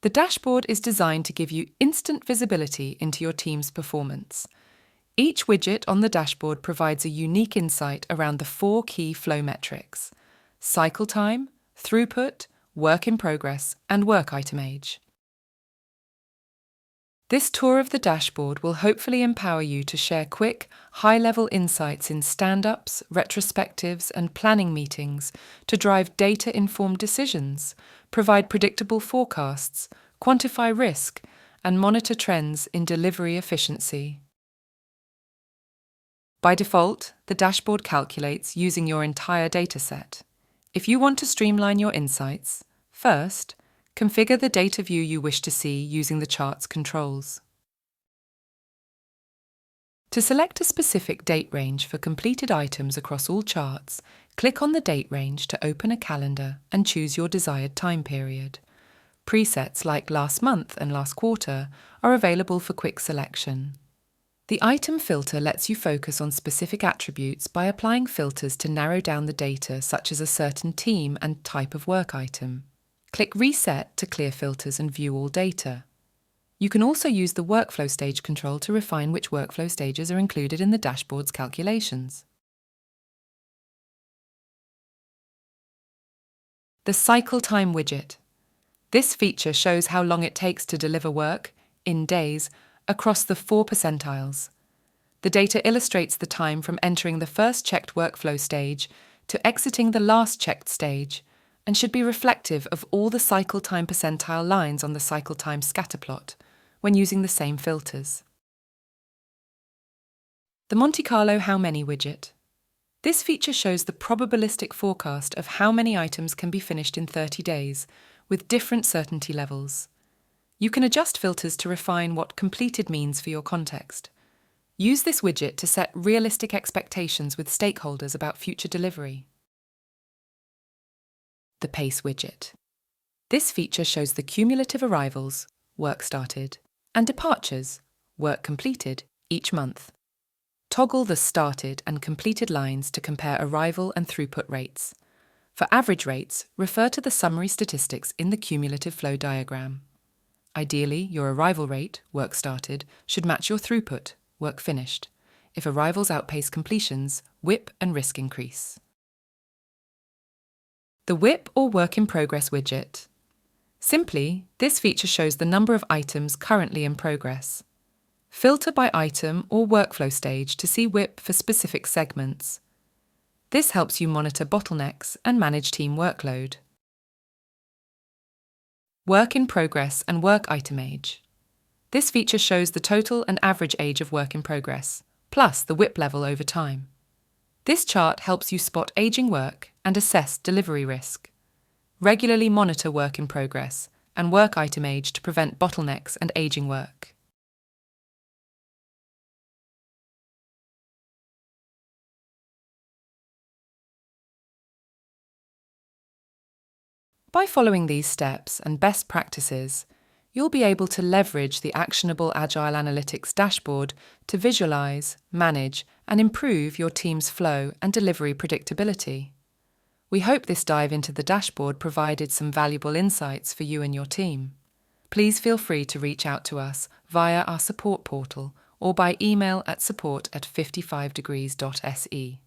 The dashboard is designed to give you instant visibility into your team's performance. Each widget on the dashboard provides a unique insight around the 4 key flow metrics: cycle time, throughput, work in progress, and work item age. This tour of the dashboard will hopefully empower you to share quick, high-level insights in stand-ups, retrospectives, and planning meetings to drive data-informed decisions, provide predictable forecasts, quantify risk, and monitor trends in delivery efficiency. By default, the dashboard calculates using your entire dataset. If you want to streamline your insights, first, configure the data view you wish to see using the chart's controls. To select a specific date range for completed items across all charts, click on the date range to open a calendar and choose your desired time period. Presets like last month and last quarter are available for quick selection. The item filter lets you focus on specific attributes by applying filters to narrow down the data, such as a certain team and type of work item. Click Reset to clear filters and view all data. You can also use the workflow stage control to refine which workflow stages are included in the dashboard's calculations. The Cycle Time widget. This feature shows how long it takes to deliver work, in days, across the 4 percentiles. The data illustrates the time from entering the first checked workflow stage to exiting the last checked stage, and should be reflective of all the cycle time percentile lines on the cycle time scatterplot when using the same filters. The Monte Carlo How Many widget. This feature shows the probabilistic forecast of how many items can be finished in 30 days, with different certainty levels. You can adjust filters to refine what completed means for your context. Use this widget to set realistic expectations with stakeholders about future delivery. The Pace widget. This feature shows the cumulative arrivals, work started, and departures, work completed, each month. Toggle the started and completed lines to compare arrival and throughput rates. For average rates, refer to the summary statistics in the cumulative flow diagram. Ideally, your arrival rate, work started, should match your throughput, work finished. If arrivals outpace completions, WIP and risk increase. The WIP or Work in Progress widget. Simply, this feature shows the number of items currently in progress. Filter by item or workflow stage to see WIP for specific segments. This helps you monitor bottlenecks and manage team workload. Work in Progress and Work Item Age. This feature shows the total and average age of work in progress, plus the WIP level over time. This chart helps you spot aging work and assess delivery risk. Regularly monitor work in progress and work item age to prevent bottlenecks and aging work. By following these steps and best practices, you'll be able to leverage the actionable Agile Analytics dashboard to visualize, manage, and improve your team's flow and delivery predictability. We hope this dive into the dashboard provided some valuable insights for you and your team. Please feel free to reach out to us via our support portal or by email at support@55degrees.se.